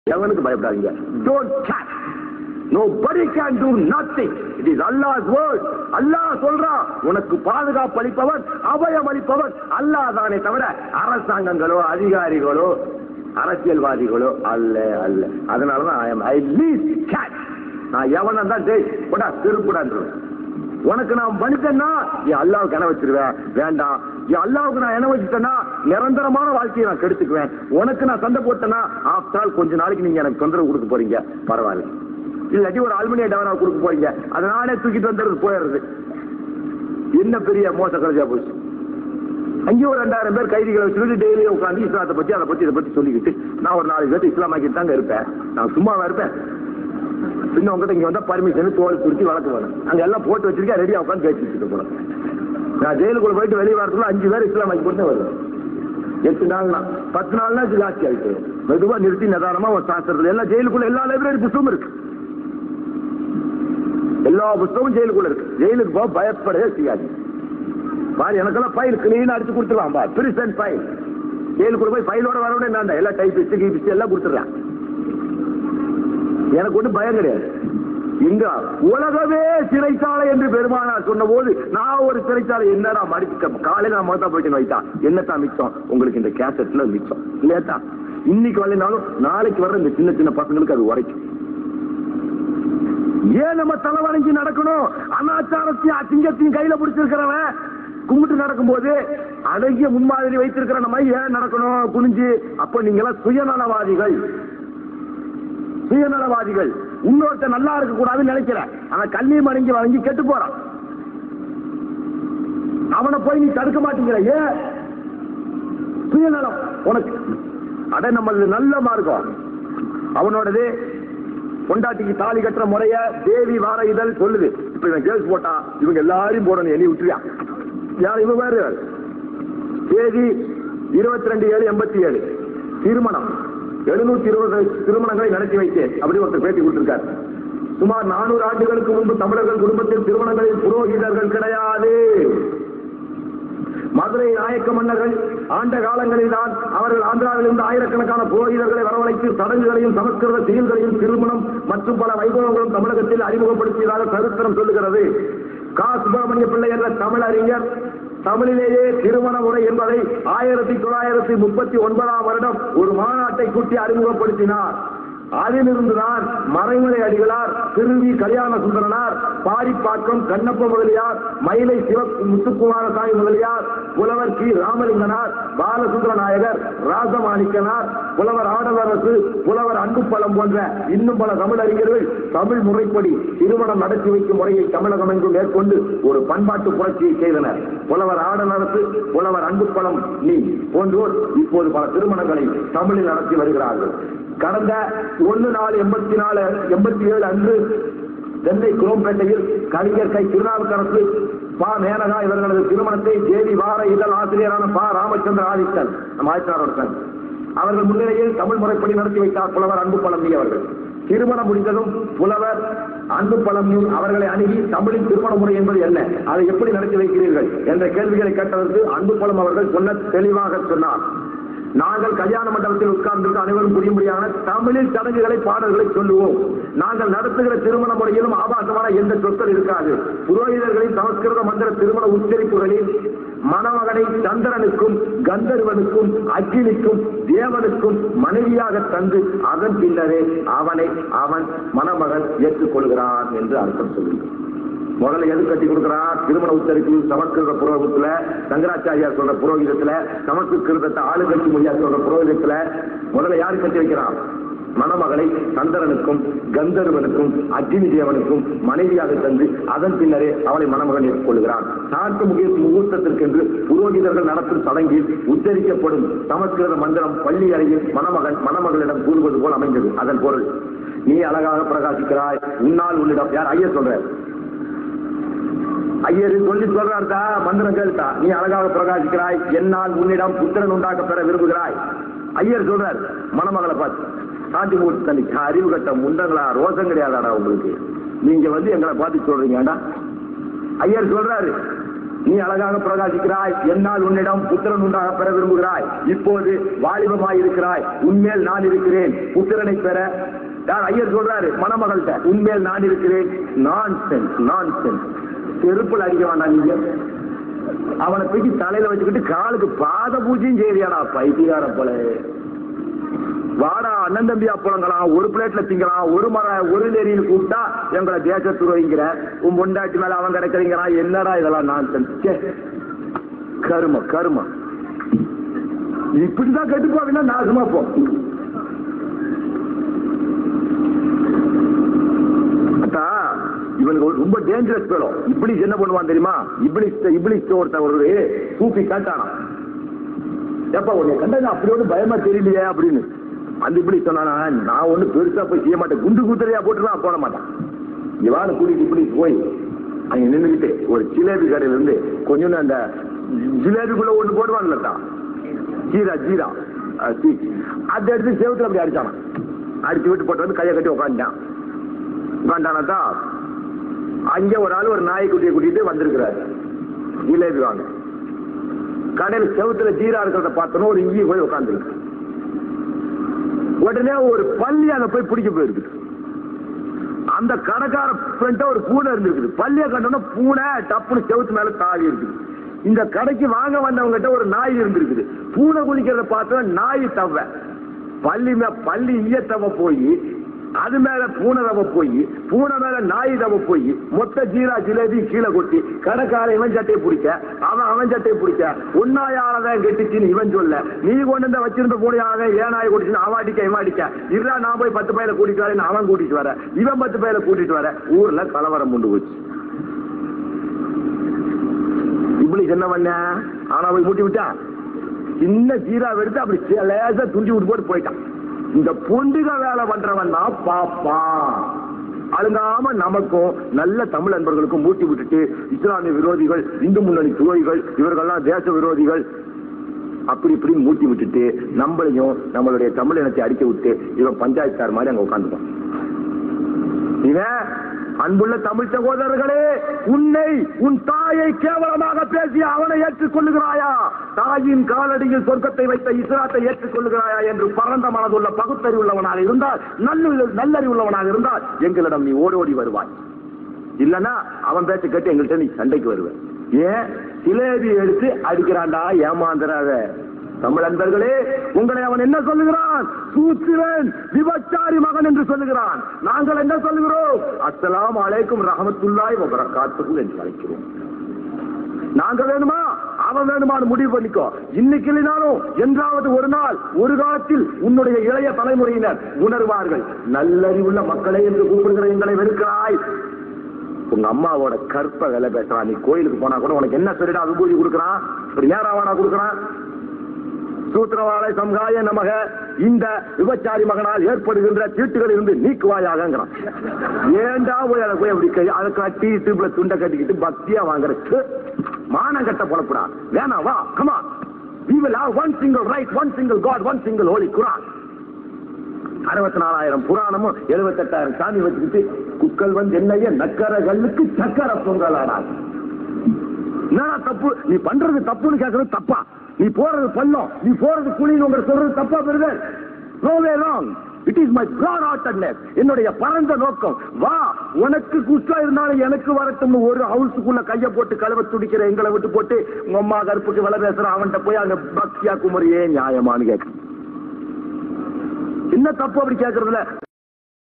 எவனுக்கு பயப்படாதீங்க. Don't catch. Nobody can do nothing. It is Allah's word. Allah சொல்றான், உனக்கு பாதுகாப்பு அளிப்பவர், அபயம் அளிப்பவர் அல்லாஹ் தானே தவிர அரசாங்கங்களோ அதிகாரிகளோ அரசியல்வாதிகளோ அல்ல அல்ல. அதனாலதான் I least catch. நான் எவனா தான் போடா திருப்புடான்றேன். உனக்கு நான் மனிதன்னா என் அல்லாவுக்கு என வச்சிருவேன் வேண்டாம். என் அல்லாவுக்கு நான் என வச்சுட்டேன்னா நிரந்தரமான வாழ்க்கையை நான் கெடுத்துக்குவேன். உனக்கு நான் சண்டை போட்டேன்னா ஆஃப்டர் ஆல் கொஞ்ச நாளைக்கு நீங்க எனக்கு தொந்தரவு கொடுக்க போறீங்க, பரவாயில்ல. இல்லாட்டி ஒரு அலுமினிய டவரா கொடுக்க போறீங்க, அதனாலே தூக்கிட்டு வந்துடுறது போயிடுறது. என்ன பெரிய மோச கடைசியா போச்சு. அங்கேயும் ஒரு 2000 பேர் கைதிகளை வச்சுக்கிட்டு டெய்லி உட்காந்து இஸ்லாத்தை பத்தி அதை பத்தி இதை பத்தி சொல்லிக்கிட்டு நான் ஒரு 4 பேர் இஸ்லாமாக்கிட்டு தாங்க இருப்பேன். நான் சும்மாவா இருப்பேன்? பின்ன உங்ககிட்ட இங்க வந்தா பர்மிஷன் தோல் துருக்கி வழக்கு வரும். அங்க எல்லாம் போட்டு வச்சிருக்கேன், ரெடியா உட்காந்து பேசி வச்சுட்டு போறேன். நான் ஜெயிலுக்குள்ள போயிட்டு வெளியே வரதுக்குள்ள 5 பேர் இஸ்லாமாக்கி போட்டு வருவேன். 8 நாள்னா 10 நாள்னா ஜாஸ்தி ஆயிட்டு மெதுவா நிறுத்தி நிதானமா ஒரு சாஸ்திரத்துல எல்லாம் ஜெயிலுக்குள்ள எல்லா லைப்ரரி புத்தகமும் இருக்கு. எல்லா புத்தகமும் ஜெயிலுக்குள்ள இருக்கு. ஜெயிலுக்கு போக பயப்படவே செய்யாது. பாரு எனக்கெல்லாம் ஃபைல் கிளீனா அடிச்சு கொடுத்துருவான். பா பிரிசன் ஃபைல். ஜெயிலுக்குள்ள போய் ஃபைலோட வரவிட நான் எல்லாம் டைப்பிஸ்ட் கீபிஸ்ட் எல்லாம் கொடுத்துடுறேன். எனக்கு ஒன்றும் பயம் கிடையாது. இங்க உலகமே சிறைச்சாலை என்று பெருமானார் சொன்ன போது நான் ஒரு சிறைச்சாலை என்னடா மடிச்சு காலையில நான் மொத்தம் போயிட்டு வைத்தா என்னத்தான் மிச்சம் உங்களுக்கு இந்த கேசட்ல மிச்சம் இல்லையா? இன்னைக்கு வரலைனாலும் நாளைக்கு வர்ற இந்த சின்ன சின்ன பசங்களுக்கு அது உரைக்கும். ஏன் நம்ம தலைவணங்கி நடக்கணும்? அனாச்சாரத்தையும் அசிங்கத்தையும் கையில பிடிச்சிருக்கிறவன் கும்பிட்டு நடக்கும் போது அழகிய முன்மாதிரி வைத்திருக்கிற நம்ம ஏன் நடக்கணும் குனிஞ்சு? அப்ப நீங்க எல்லாம் சுயநலவாதிகள். சுயநலவாதிகள் இன்னொருத்த நல்லா இருக்க கூடாதுன்னு நினைக்கிற ஆனா கல்லியும் அடங்கி வாங்கி கெட்டு போறான். அவனை போய் நீ தடுக்க மாட்டேங்கிற. ஏன்? சுயநலம் உனக்கு. அட நம்ம நல்ல மார்க்கம் அவனோடது. பொண்டாட்டிக்கு தாலி கட்டுற முறைய தேவி வார இதழ் சொல்லுது. இப்ப இவன் கேஸ் போட்டா இவங்க எல்லாரையும் போடணும், எண்ணி விட்டுறியா? யார் இவங்க? வேறு தேதி 22/7/87 திருமணம் 720 திருமணங்களை நடத்தி வைத்தேன் அப்படி ஒருத்தர் பேட்டி கொடுத்திருக்கார். சுமார் 400 ஆண்டுகளுக்கு முன்பு தமிழர்கள் குடும்பத்தில் திருமணங்களில் புரோகிதர்கள் கிடையாது. மதுரை நாயக்க மன்னர்கள் ஆண்ட காலங்களில் தான் அவர்கள் ஆந்திராவில் இருந்து ஆயிரக்கணக்கான புரோகிதர்களை வரவழைத்து சடங்குகளையும் சமஸ்கிருத செயல்களையும் திருமணம் மற்றும் பல வைபவங்களும் தமிழகத்தில் அறிமுகப்படுத்தியதாக சரித்திரம் சொல்லுகிறது. கா. சுப்பிரமணிய பிள்ளை என்ற தமிழ் அறிஞர் தமிழிலேயே திருமண முறை என்பதை 1939ஆம் வருடம் ஒரு மாநாட்டை கூட்டி அறிமுகப்படுத்தினார். அதிலிருந்துதான் மறைமலை அடிகளார், திருவி கல்யாண சுந்தரனார், பாரிப்பாக்கம் கண்ணப்ப முதலியார், மயிலை முத்துக்குமாரசாமி முதலியார், புலவர் கி. ராமலிங்கனார், பாலசுந்தர நாயகர், ராசமாணிக்கனார், புலவர் ஆடலரசு, புலவர் அன்புப்பழம் போன்ற இன்னும் பல தமிழறிஞர்கள் தமிழ் முறைப்படி திருமணம் நடத்தி வைக்கும் முறையை தமிழகம் எங்கும் மேற்கொண்டு ஒரு பண்பாட்டு புரட்சியை செய்தனர். புலவர் ஆடலரசு, புலவர் அன்புப்பழம் நீ போன்றோர் இப்போது பல திருமணங்களை தமிழில் நடத்தி வருகிறார்கள். கடந்த 1/4/87 அன்று சென்னை குரோம்பேட்டையில் கவிஞர் கை. திருநாவுக்கரசு, பா. மேனகா இவர்களது திருமணத்தை தேவி வார இதழ் ஆசிரியரான பா. ராமச்சந்திர ஆதித்தன் நம் ஆய்ச்சாரோடு அவர்கள் முன்னிலையில் தமிழ் முறைப்படி நடத்தி வைத்தார் புலவர் அன்புப்பழம் அவர்கள். திருமணம் முடிந்ததும் புலவர் அன்புப்பழம் அவர்களை அணுகி தமிழின் திருமண முறை என்பது என்ன, அதை எப்படி நடத்தி வைக்கிறீர்கள் என்ற கேள்விகளை கேட்டதற்கு அன்புப்பழம் அவர்கள் தெளிவாக சொன்னார். நாங்கள் கல்யாண மண்டபத்தில் உட்கார்ந்து அனைவரும் புரியும்படியான தமிழில் சடங்குகளை பாடல்களை சொல்லுவோம். நாங்கள் நடத்துகிற திருமண முறையிலும் ஆபாசமான எந்த சொற்கள் இருக்காது. புரோகிதர்களின் சமஸ்கிருத மந்திர திருமண உச்சரிப்புகளில் மணமகனை சந்திரனுக்கும் கந்தர்வனுக்கும் அக்கினிக்கும் தேவனுக்கும் மனைவியாக தந்து அதன் பின்னரே அவனை அவன் மணமகன் ஏற்றுக்கொள்கிறான் என்று அர்த்தம் சொல்லுங்கள். முதல்ல எது கட்டி கொடுக்கிறார்? திருமண உச்சரிப்பு சமஸ்கிருத புரோகிதத்துல, சங்கராச்சாரியார் சொல்ற புரோகிதத்துல, சமஸ்கிருதத்தை ஆளுங்கட்சி மொழியா சொல்ற புரோகிதத்துல முதல்ல யாரு கட்டி வைக்கிறான்? மணமகளை சந்திரனுக்கும் கந்தர்வனுக்கும் அக்னி தேவனுக்கும் மனைவியாக தந்து அதன் பின்னரே அவளை மணமகன் ஏற்றுக்கொள்கிறான். சார்த்த முகூர்த்தத்திற்கென்று புரோகிதர்கள் நடத்தும் சடங்கில் உச்சரிக்கப்படும் சமஸ்கிருத மந்திரம் பள்ளி அறையில் மணமகளிடம் கூறுவது போல் அமைந்தது. அதன் பொருள், நீ அழகாக பிரகாசிக்கிறாய், உன்னால் உன்னிடம். யார்? ஐயர் சொல்ற. ஐயர் சொல்லி சொல்றார்த்தா மந்திரம் கேள்தா, நீ அழகாக பிரகாசிக்கிறாய், என்னால் உன்னிடம் புத்திரன் உண்டாக்க பெற விரும்புகிறாய். ஐயர் சொல்றார் மணமகளை பார்த்து, சாந்தி மூர்த்தி தண்ணி அறிவு கட்ட முண்டங்களா, ரோசம் கிடையாதாடா உங்களுக்கு, நீங்க எங்களை பார்த்து சொல்றீங்கடா. ஐயர் சொல்றாரு நீ அழகாக பிரகாசிக்கிறாய், என்னால் உன்னிடம் புத்திரன் உண்டாக பெற விரும்புகிறாய். இப்போது வாலிபமாய் இருக்கிறாய், உன்மேல் நான் இருக்கிறேன் புத்திரனை பெற. ஐயர் சொல்றாரு மணமகள்கிட்ட, உன்மேல் நான் இருக்கிறேன். நான்சென்ஸ். செருப்புல அடிக்க வேண்டாம் நீங்க. அவனை தூக்கி தலையில வச்சுக்கிட்டு காலுக்கு பாத பூஜையும் செய்யறியாடா பைத்தியார போல. வாடா அண்ணன் தம்பி அப்பளங்களாம் ஒரு பிளேட்ல திங்கலாம், ஒரு நெறியில் கூப்பிட்டா எங்களை தேச துறவிங்கிற, உன் பொண்டாட்டி மேல அவன் கிடைக்கிறீங்கிறான். என்னடா இதெல்லாம் நான்சென்ஸ். கரும இப்படிதான் கெட்டு போவீங்கன்னா நாசமா போ. இவனுக்கு ரொம்ப டேஞ்சரஸ் பேரும். இப்படி என்ன பண்ணுவான் தெரியுமா? இப்ளிஸ் ஒருத்தர் சூப்பி காட்டானா, எப்ப உன்னை கண்டது அப்படி ஒண்ணு பயமா தெரியலையே அப்படின்னு. அந்த இப்படி சொன்னானா, நான் ஒண்ணு பெருசா போய் செய்ய மாட்டேன், குண்டு குதிரையா போட்டுலாம் போட மாட்டான். இவான கூட்டிட்டு இப்படி போய் அங்க நின்றுகிட்டு ஒரு ஜிலேபி கடையில இருந்து கொஞ்சம் அந்த ஜிலேபிக்குள்ள ஒண்ணு போடுவான்லா ஜீரா அதை எடுத்து செவத்துல அப்படி அடிச்சானா. அடிச்சு விட்டு போட்டு வந்து கையை கட்டி உட்காந்துட்டானா. அங்க ஒரு ஆள் ஒரு நாய்க்குட்டியை கூட்டிட்டு வந்திருக்கிறாரு ஜிலேபி வாங்க. கடையில் செவத்துல ஜீரா இருக்கிறத பார்த்தோன்னா ஒரு இங்கி போய் உட்காந்துருக்கு. உடனே ஒரு பள்ளி அங்க போய் பிடிக்க போயிருக்கு. அந்த கடைக்கார ஒரு பூனை இருந்திருக்குது. பள்ளியை கண்டோம்னா பூனை டப்புனு செவத்து மேல தாவி இருக்குது. இந்த கடைக்கு வாங்க வந்தவங்கிட்ட ஒரு நாய் இருந்திருக்குது. பூனை குளிக்கிறத பார்த்தா நாய் தவ பள்ளி ஈய தவ போய் அது மேல பூனை தவ போய் பூனை மேல நாய் தவ போய் மொத்த ஜீரா ஜிலேபி கீழே கொட்டி கடைக்கார இவன் சட்டையை பிடிக்க அவன் சட்டையை பிடிக்க உன்னாயாலதான் கெட்டுச்சுன்னு இவன் சொல்ல, நீ கொண்டு இந்த வச்சிருந்த பூனையாக ஏன் நாய் கொட்டிச்சுன்னு அவன் அடிக்க இவன் அடிக்க. இருந்தா நான் போய் 10 பையில கூட்டிட்டு வரேன், அவன் கூட்டிட்டு வர, இவன் 10 பையில கூட்டிட்டு வர. ஊர்ல கலவரம் கொண்டு போச்சு. இப்படி என்ன பண்ண, ஆனா போய் மூட்டி விட்டான். சின்ன ஜீரா எடுத்து அப்படி லேசா துண்டி விட்டு போட்டு போயிட்டான். இந்த பொண்டுக வேலை பண்றவன் தான் பாப்பான். அழுங்காம நமக்கும் நல்ல தமிழ் நண்பர்களுக்கும் மூட்டி விட்டுட்டு இஸ்லாமிய விரோதிகள், இந்து முன்னணி துரோகிகள், இவர்கள்லாம் தேச விரோதிகள் அப்படி இப்படி மூட்டி விட்டுட்டு நம்மளையும் நம்மளுடைய தமிழ் இனத்தை அடிக்க விட்டு இவன் பஞ்சாயத்தார் மாதிரி அங்க உட்காந்துட்டான். இவன் அன்புள்ள தமிழ் சகோதரர்களே, உன்னை உன் தாயை கேவலமாக பேசி அவனை ஏற்றுக்கொள்ளுகிறாயா? தாயின் காலடியில் சொர்க்கத்தை வைத்த இஸ்லாத்தை ஏற்றுக்கொள்ளுகிறாயா என்று பரந்த மனதுள்ள பகுத்தறிவுள்ளவனாக இருந்தால், நல்லறிவுள்ளவனாக இருந்தால் எங்களிடம் நீ ஓடோடி வருவாய். இல்லன்னா அவன் பேச்ச கேட்டு எங்கள்கிட்ட நீ சண்டைக்கு வருவ. ஏன் சிலேபி எடுத்து அடிக்கிறான்டா ஏமாந்துறாத. தமிழ் அன்பர்களே, உங்களை அவன் என்ன சொல்லுகிறான்? சூத்திரன், விபச்சாரி மகன் என்று சொல்லுகிறான். நாங்கள் என்ன சொல்லுகிறோம்? அஸ்ஸலாமு அலைக்கும் ரஹ்மத்துல்லாஹி வ பரக்காத்துஹு என்று அழைக்கிறோம். நாங்க வேணுமா அவன் வேணுமான்னு முடிவு பண்ணிக்கோ. இன்னைக்கு இல்லைனாலும் என்றாவது ஒரு நாள் ஒரு காலத்தில் உன்னுடைய இளைய தலைமுறையினர் உணர்வார்கள். நல்லறிவுள்ள மக்களை என்று கூப்பிடுகிற எங்களை வெறுக்கிறாய். உங்க அம்மாவோட கற்ப வேலை பேசுறான். நீ கோயிலுக்கு போனா கூட உனக்கு என்ன சொல்லிடா அனுபூதி கொடுக்குறான், ஒரு நேராவானா கொடுக்குறான். சூத்திரவாளை சம்காய நமக, இந்த விபச்சாரி மகனால் ஏற்படுகின்ற தீட்டுகள் இருந்து நீக்குவாயாக. ஏண்டா போய் அதை போய் அப்படி அதை கட்டி தீப்புல துண்டை கட்டிக்கிட்டு பக்தியா வாங்குறதுக்கு மானம் கட்ட புலப்படா. வேணா வா, come on. We will have one single right, one single God, one single holy Quran. 64,000 புராணமும் 78,000 சாமி வச்சுக்கிட்டு குக்கல் வந்து என்னைய நக்கர கல்லுக்கு சக்கர பொங்கலாடா. என்ன தப்பு நீ பண்றது? தப்புன்னு கேட்கறது தப்பா? நீ போறது பள்ளம், நீ போறது குழின்னு உங்க சொல்றது தப்பா பெறுது? No way wrong. It is my broad heartedness. என்னுடைய பரந்த நோக்கம். வா, உனக்கு குஸ்டா இருந்தாலும் எனக்கு வரட்டும். ஒரு ஹவுஸுக்குள்ள கைய போட்டு கழுவ துடிக்கிற எங்களை விட்டு போட்டு உங்க அம்மா கருப்புக்கு விலை பேசுற அவன்கிட்ட போய் அங்க பக்தியா குமரியே நியாயமானு கேட்க என்ன தப்பு அப்படி கேட்கறதுல?